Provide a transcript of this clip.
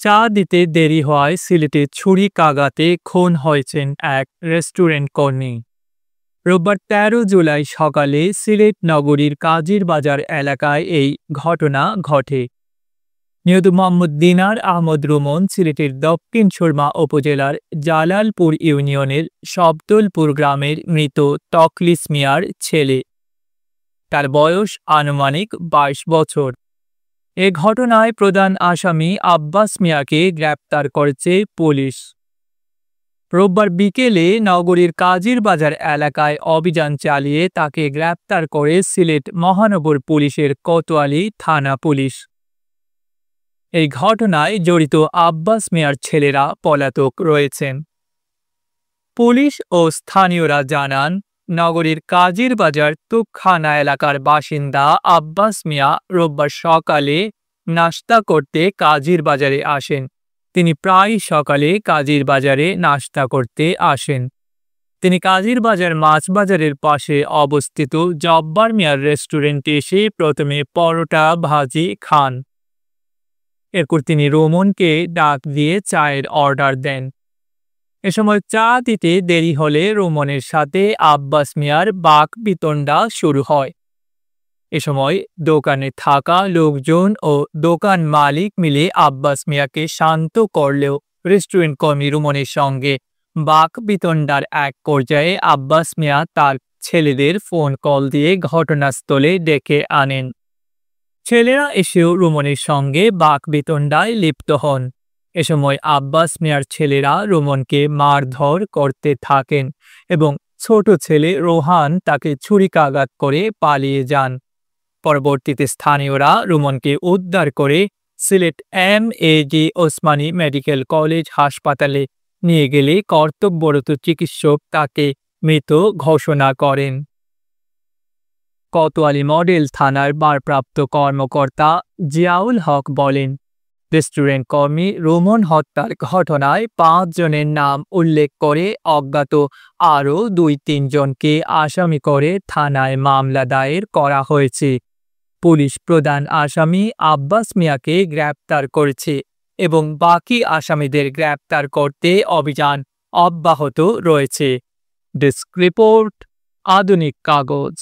চা দিতে দেরি হওয়ায় সিলেটে ছুরিকাঘাতে খুন হয়েছেন এক রেস্টুরেন্ট কর্মী। রোববার ১৩ জুলাই সকালে সিলেট নগরীর কাজীরবাজার এলাকায় এই ঘটনা ঘটে। নিহত মোহাম্মদ দিনার আহমদ রুমন সিলেটের দক্ষিণ সুরমা উপজেলার জালালপুর ইউনিয়নের শব্দলপুর গ্রামের মৃত তখলিস মিয়ার ছেলে। তার বয়স আনুমানিক ২২ বছর। এ ঘটনায় প্রধান আসামি আব্বাস মিয়াকে গ্রেপ্তার করেছে পুলিশ। রোববার বিকেলে নগরীর কাজীরবাজার এলাকায় অভিযান চালিয়ে তাকে গ্রেপ্তার করে সিলেট মহানগর পুলিশের কোতোয়ালি থানা পুলিশ। এই ঘটনায় জড়িত আব্বাস মিয়ার ছেলেরা পলাতক রয়েছেন। পুলিশ ও স্থানীয়রা জানান, নগরীর কাজীরবাজার তুপখানা এলাকার বাসিন্দা আব্বাস মিয়া রোববার সকালে নাশতা করতে কাজীরবাজারে আসেন। তিনি প্রায় সকালে কাজীরবাজারে নাশতা করতে আসেন। তিনি কাজীরবাজার মাছ বাজারের পাশে অবস্থিত জব্বার মিয়ার রেস্টুরেন্টে এসে প্রথমে পরোটা ভাজি খান। এরপর তিনি রোমনকে ডাক দিয়ে চায়ের অর্ডার দেন। এ সময় চা দিতে দেরি হলে রোমনের সাথে আব্বাস মিয়ার বাকবিতণ্ডা শুরু হয়। এ সময় দোকানে থাকা লোকজন ও দোকান মালিক মিলে আব্বাস মিয়াকে শান্ত করলেও রেস্টুরেন্ট কর্মী রোমনের সঙ্গে বাকবিতণ্ডার এক পর্যায়ে আব্বাস মিয়া তার ছেলেদের ফোন কল দিয়ে ঘটনাস্থলে ডেকে আনেন। ছেলেরা এসেও রোমনের সঙ্গে বাকবিতণ্ডায় লিপ্ত হন। এ সময় আব্বাস মিয়ার ছেলেরা রোমনকে মারধর করতে থাকেন এবং ছোট ছেলে রোহান তাকে ছুরিকাঘাত করে পালিয়ে যান। পরবর্তীতে স্থানীয়রা রোমনকে উদ্ধার করে সিলেট এম.এ.জি. ওসমানী মেডিকেল কলেজ হাসপাতালে নিয়ে গেলে কর্তব্যরত চিকিৎসক তাকে মৃত ঘোষণা করেন। কোতোয়ালি মডেল থানার ভারপ্রাপ্ত কর্মকর্তা জিয়াউল হক বলেন, রেস্টুরেন্ট কর্মী রোমন হত্যার ঘটনায় ৫ জনের নাম উল্লেখ করে অজ্ঞাত আরও ২-৩ জনকে আসামি করে থানায় মামলা দায়ের করা হয়েছে। পুলিশ প্রধান আসামি আব্বাস মিয়াকে গ্রেপ্তার করেছে এবং বাকি আসামিদের গ্রেপ্তার করতে অভিযান অব্যাহত রয়েছে। ডেস্ক রিপোর্ট, আধুনিক কাগজ।